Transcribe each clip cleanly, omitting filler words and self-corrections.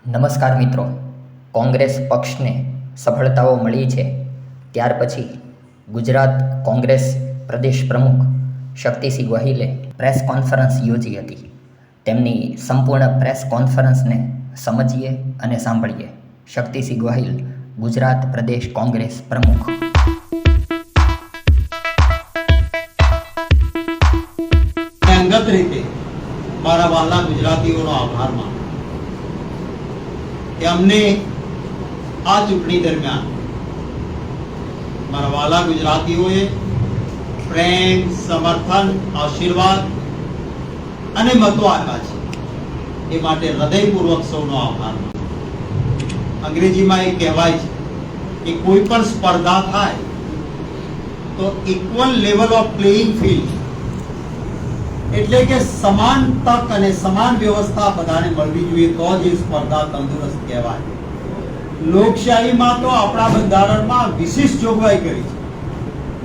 નમસ્કાર મિત્રો. કોંગ્રેસ પક્ષને સફળતાઓ મળી છે ત્યાર પછી ગુજરાત કોંગ્રેસ પ્રદેશ પ્રમુખ શક્તિસિંહ ગોહિલે પ્રેસ કોન્ફરન્સ યોજી હતી. તેમની સંપૂર્ણ પ્રેસ કોન્ફરન્સને સમજીએ અને સાંભળીએ. શક્તિસિંહ ગોહિલ, ગુજરાત પ્રદેશ કોંગ્રેસ પ્રમુખ. અંગત રીતે મારા વાલા ગુજરાતીઓનો આભાર માનું કે અમને આ ચૂંટણી દરમિયાન મારા વાલા ગુજરાતીઓએ પ્રેમ, સમર્થન, આશીર્વાદ અને મતો આપ્યા છે. એ માટે હૃદયપૂર્વક સૌનો આભાર માનું. અંગ્રેજીમાં એ કહેવાય છે કે કોઈ પણ સ્પર્ધા થાય તો equal level of playing field, એટલે કે સમાન તક અને સમાન વ્યવસ્થા બધાને મળવી જોઈએ, તો જ એ સ્પર્ધા તંદુરસ્ત કહેવાય. લોકશાહીમાં તો આપણા બંધારણમાં વિશિષ્ટ જોગવાઈ કરી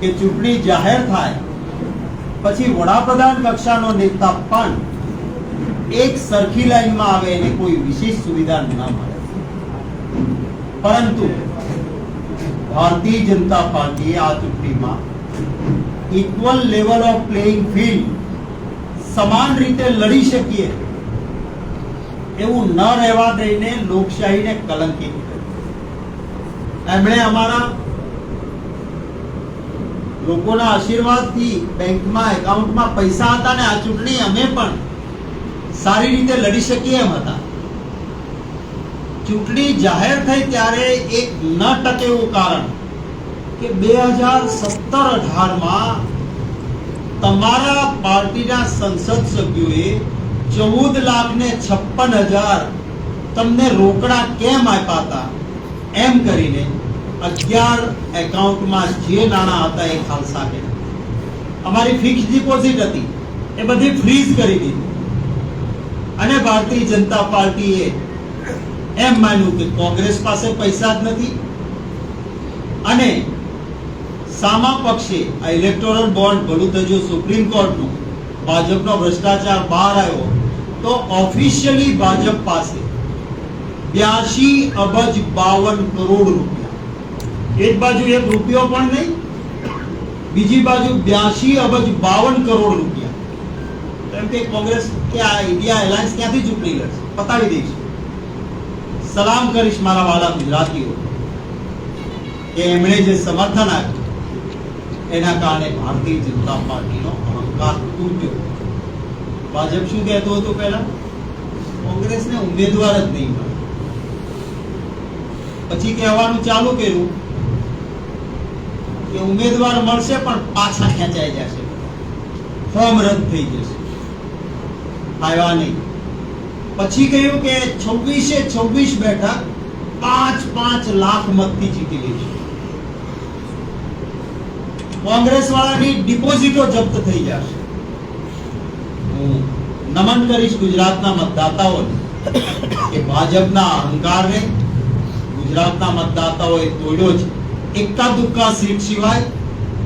છે કે ચૂંટણી જાહેર થાય પછી વડાપ્રધાન કક્ષાનો નેતા પણ એક સરખી લાઈનમાં આવે એને કોઈ વિશેષ સુવિધા ન મળે. પરંતુ ભારતીય જનતા પાર્ટીએ આ ચૂંટણીમાં equal level of playing field, સમાન રીતે લડી શકીએ એવું ન રહેવા દઈને લોકશાહીને કલંકિત કરી. એમણે અમારા લોકોના આશીર્વાદથી બેંકમાં, એકાઉન્ટમાં પૈસા હતા ને આ ચૂંટણી અમે પણ સારી રીતે લડી શકીએ એમ હતા. ચૂંટણી જાહેર થઈ ત્યારે એક ન ટકે એવું કારણ કે 2017-18માં તમારા પાર્ટીના સંસદ સભ્યોએ 14,56,000 તમને રોકડા કેમ આપ્યા હતા એમ કરીને 11 એકાઉન્ટમાં જે નાણાં હતા એ ખાલસા કર્યા. અમારી ફિક્સ ડિપોઝિટ હતી એ બધી ફ્રીઝ કરી દીધી અને ભારતીય જનતા પાર્ટીએ એમ માન્યું કે કોંગ્રેસ પાસે પૈસા જ નથી અને સામા પક્ષે આ ઇલેક્ટોરલ બોન્ડ ભલું થજો સુપ્રીમ કોર્ટનું ભાજપનો ભ્રષ્ટાચાર બહાર આવ્યો તો ઓફિશિયલી ભાજપ પાસે 82 અબજ 52 કરોડ રૂપિયા, એક બાજુ એક રૂપિયો પણ નહીં, બીજી બાજુ 82 અબજ 52 કરોડ રૂપિયા. એમ કે કોંગ્રેસ કે આ ઇન્ડિયા એલાયન્સ ક્યાંથી ચૂંટણી લડશે, પતાવી દઈશ. સલામ કરીશ મારા વાલા ગુજરાતીઓ કે એમણે જે સમર્થન આપ્યું એના કારણે ભારતીય જનતા પાર્ટીનો અહંકાર તૂટ્યો. ભાજપ શું કહેતો હતો પહેલા? કોંગ્રેસને ઉમેદવાર જ નહીં મળે. પછી કહેવાનું ચાલુ કર્યું કે ઉમેદવાર મળશે પણ પાછા ખેંચાઈ જશે, ફોર્મ રદ થઈ જશે. આવ્યા નહીં. પછી કહ્યું કે 26 બેઠક 5 લાખ મતથી જીતી લઈશું. કોંગ્રેસ વાળાની ડિપોઝિટો જપ્ત થઈ જશે. હું નમન કરીશ ગુજરાતના મતદાતાઓને કે ભાજપના અહંકારને ગુજરાતના મતદાતાઓએ તોડ્યો છે. એકા દુક્કા સીટ સિવાય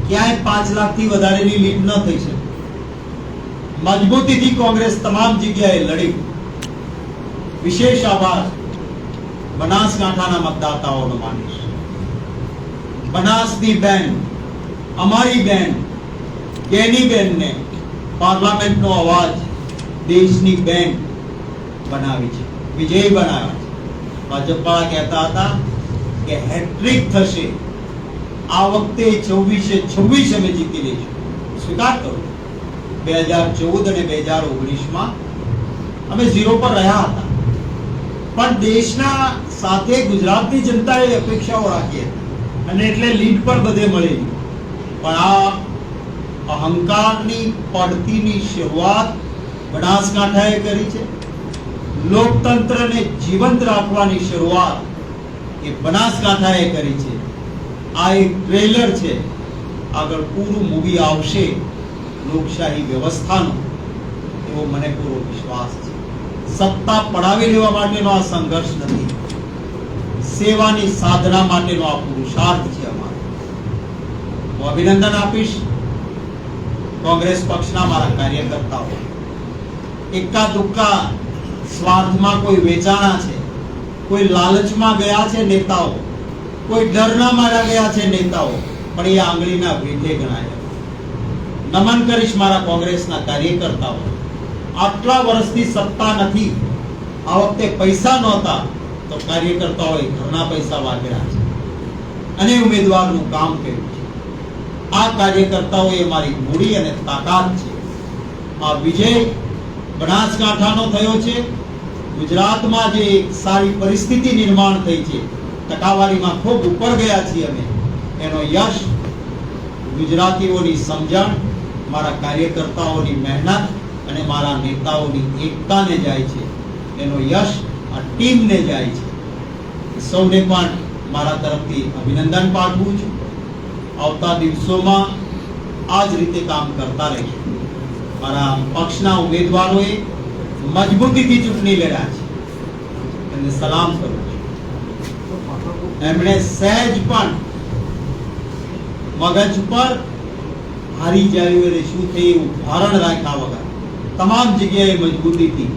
ક્યાંય 5 લાખથી વધારેની લીડ ન થઈ શકે. મજબૂતીથી કોંગ્રેસ તમામ જગ્યાએ લડી. વિશેષ આભાર બનાસકાંઠાના મતદાતાઓનો માનીશ. બનાસની બેન, અમારી બેન કેની બેનને પાર્લામેન્ટનો અવાજ, દેશની બેન બનાવી છે, વિજય બનાવ્યા છે. ભાજપવાળા કહેતા હતા કે હેટ્રિક થશે, આ વખતે 26 અમે જીતી લઈશું. સ્વીકાર કરો, 2014 અને 2019માં અમે 0 પર રહ્યા હતા, પણ દેશના સાથે ગુજરાતની જનતાએ અપેક્ષાઓ રાખી હતી અને એટલે લીડ પર બધે મળેલી. પણ આ અહંકારની પડતીની શરૂઆત બનાસકાંઠાએ કરી છે. લોકતંત્રને જીવંત રાખવાની શરૂઆત એ બનાસકાંઠાએ કરી છે. આ એક ટ્રેલર છે, આગળ પૂરું મૂવી આવશે લોકશાહી વ્યવસ્થાનો, એવો મને પૂરો વિશ્વાસ છે. સત્તા પડાવી લેવા માટેનો આ સંઘર્ષ નથી, સેવાની સાધના માટેનો આ પુરુષાર્થ છે અમારો. હું અભિનંદન આપીશ કોંગ્રેસ પક્ષના મારા કાર્યકર્તાઓ. એકા દુક્કા સ્વાર્થમાં કોઈ વેચાણા છે કોઈ લાલચમાં ગયા છે નેતાઓ, કોઈ ડરના માર્યા ગયા છે નેતાઓ, પણ એ આંગળીના વેઢે ગણાય. નમન કરીશ મારા કોંગ્રેસના કાર્યકર્તાઓ. આટલા વર્ષથી સત્તા નથી, આ વખતે પૈસા નહોતા તો કાર્યકર્તાઓએ ઘરના પૈસા વાપર્યા છે અને ઉમેદવારનું કામ કર્યું છે. આ કાર્યકર્તાઓએ મારી મૂડી અને તાકાત છે. આ વિજય બનાસકાંઠાનો થયો છે. ગુજરાતમાં જે એક સારી પરિસ્થિતિ નિર્માણ થઈ છે, ટકાવારીમાં ખૂબ ઉપર ગયા છીએ અમે, એનો યશ ગુજરાતીઓની સમજણ, મારા કાર્યકર્તાઓની મહેનત અને મારા નેતાઓની એકતાને જાય છે. એનો યશ આ ટીમને જાય છે. સૌને પણ મારા તરફથી અભિનંદન પાઠવું છું. આવતા દિવસોમાં આ જ રીતે કામ કરતા રહીશું. મારા પક્ષના ઉમેદવારોએ મજબૂતીથી ચૂંટણી લડ્યા છે, એમને સલામ કરું છું. એમણે સહેજ પણ મગજ પર હારી જાય અને શું થઈ એવું ભારણ રાખ્યા વગર તમામ જગ્યાએ મજબૂતીથી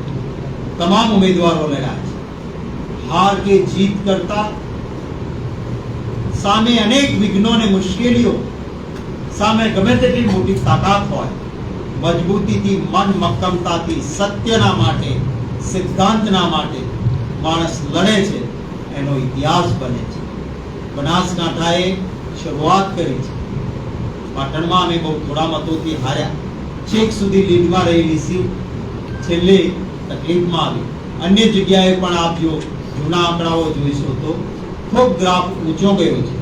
તમામ ઉમેદવારો લડ્યા છે. હાર કે જીત કરતા સામે અનેક વિઘ્નો અને મુશ્કેલીઓ સામે ગમે તેટલી મોટી તાકાત હોય, મજબૂતીથી, મન મક્કમતાથી સત્યના માટે, સિદ્ધાંતના માટે માણસ લડે છે, એનો ઇતિહાસ બને છે. બનાસકાંઠાએ શરૂઆત કરી છે. પાટણમાં અમે બહુ થોડા મતોથી હાર્યા, છેક સુધી લીડમાં રહેલી સીટ છેલ્લે તકલીફમાં આવી. અન્ય જગ્યાએ પણ આપ જો જૂના આંકડાઓ જોઈશો તો ખૂબ ગ્રાફ ઊંચો ગયો છે.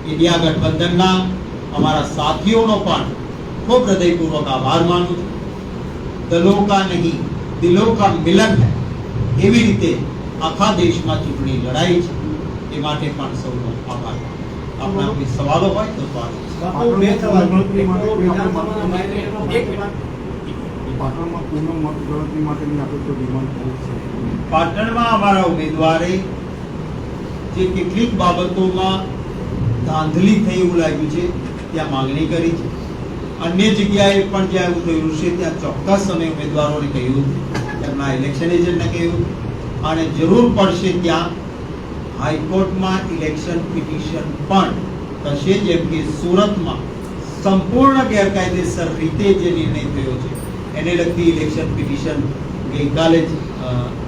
ઇન્ડિયા ગઠબંધનના અમારા સાથીઓનો પણ ખૂબ હૃદયપૂર્વક આભાર માનું છું. દલો કા નહીં દિલો કા મિલન હૈ, એવી રીતે આખા દેશમાં ચૂંટણી લડાઈ છે. એ માટે પણ સૌનો આભાર. આપણા કોઈ સવાલો હોય તો સ્વાગત. પાટણમાં અમારા ઉમેદવારે જે કેટલીક બાબતોમાં ધાંધલી થઈ એવું લાગ્યું છે ત્યાં માંગણી કરી છે. અન્ય જગ્યાએ પણ જ્યાં એવું થયું છે ત્યાં ચોક્કસ અમે ઉમેદવારોને કહ્યું, તેમના ઇલેક્શન એજન્ટને કહ્યું, અને જરૂર પડશે ત્યાં હાઈકોર્ટમાં ઇલેક્શન પિટિશન પણ થશે. જેમ કે સુરતમાં સંપૂર્ણ ગેરકાયદેસર રીતે જે નિર્ણય થયો છે એને લગતી ઇલેક્શન પિટિશન ગઈકાલે જ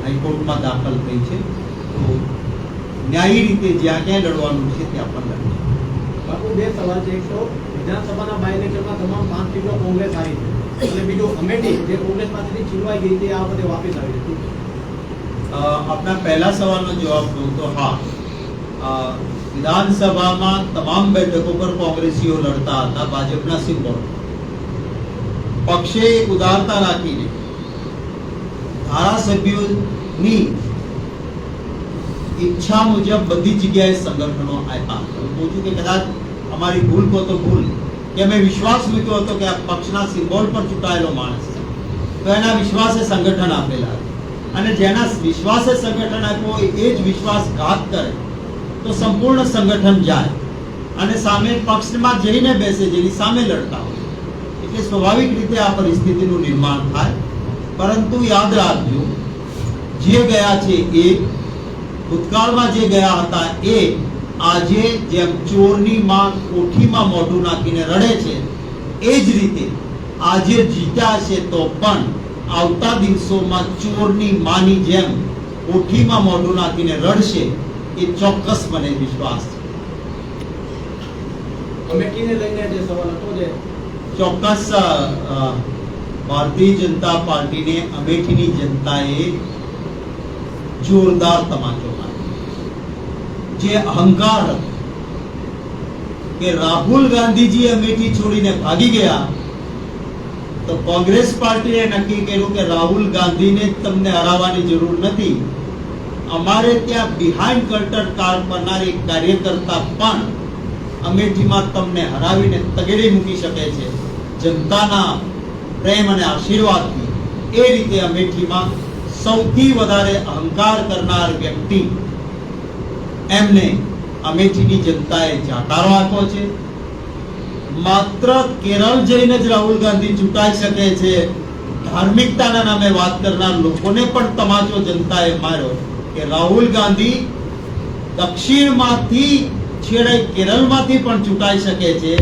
હાઈકોર્ટમાં દાખલ થઈ છે. તો ન્યાયી રીતે જ્યાં ક્યાં લડવાનું છે ત્યાં પણ લડશે. બાપુ, બે સવાલ છે. એક તો વિધાનસભાના બાય ઇલેક્શનમાં તમામ 5 સીટો કોંગ્રેસ હારી છે, અને બીજું અમેઠી જે કોંગ્રેસ પાસેથી છીનવાઈ ગઈ હતી, આ વખતે વાપસ આવી છે. આપના પહેલા સવાલનો જવાબ દઉં તો હા, વિધાનસભામાં તમામ બેઠકો પર કોંગ્રેસીઓ લડતા હતા ભાજપના સિમ્બોલ. પક્ષે ઉદારતા રાખીને ધારાસભ્યોની ઈચ્છા મુજબ બધી જગ્યાએ સંગઠનો આપ્યા. હું કહું છું કે કદાચ અમારી ભૂલ કહો તો ભૂલ, કે અમે વિશ્વાસ મૂક્યો હતો કે આ પક્ષના સિમ્બોલ પર ચૂંટાયેલો માણસ છે, તો એના વિશ્વાસે સંગઠન આપેલા. અને જેના વિશ્વાસે સંગઠન આપ્યો હોય એ જ વિશ્વાસઘાત કરે તો સંપૂર્ણ સંગઠન જાય અને સામે પક્ષમાં જઈને બેસે જેની સામે લડતા હોય. એટલે સ્વાભાવિક રીતે આ પરિસ્થિતિનું નિર્માણ થાય. પરંતુ યાદ રાખજો, જે ગયા છે એ ભૂતકાળમાં જે ગયા હતા એ આજે જેમ ચોરની માં કોઠીમાં મોઢું નાખીને રડે છે, એ જ રીતે આજે જીત્યા છે તો પણ આવતા દિવસોમાં ચોરની માની જેમ કોઠીમાં મોઢું નાખીને રડશે, એ ચોક્કસ મને વિશ્વાસ છે. અમેઠીને લઈને જે સવાલ હતો, જે ચોક્કસ ભારતીય જનતા પાર્ટીને અમેઠીની જનતાએ જોરદાર તમાચો માર્યો. જે અહંકાર હતો કે રાહુલ ગાંધીજી અમેઠી છોડીને ભાગી ગયા, તો કોંગ્રેસ પાર્ટીએ નક્કી કર્યું કે રાહુલ ગાંધીને તમને હરાવવાની જરૂર નથી, અમારે ત્યાં બિહાઇન્ડ કર્ટન કાર કરનાર એક કાર્યકર્તા પણ અમેઠીમાં તમને હરાવીને તગેડી મૂકી શકે છે જનતાના પ્રેમ અને આશીર્વાદથી. એ રીતે અમેઠીમાં સૌથી વધારે અહંકાર કરનાર વ્યક્તિ એમને અમેઠીની જનતાએ જાકારો આપ્યો છે. માત્ર કેરળ જઈને જ રાહુલ ગાંધી ચૂંટાઈ શકે છે, ધાર્મિકતાના નામે વાત કરનાર લોકોને પણ તમાચો જનતાએ માર્યો, કે રાહુલ ગાંધી દક્ષિણમાંથી છેડે કેરળમાંથી પણ ચૂંટાઈ શકે છે.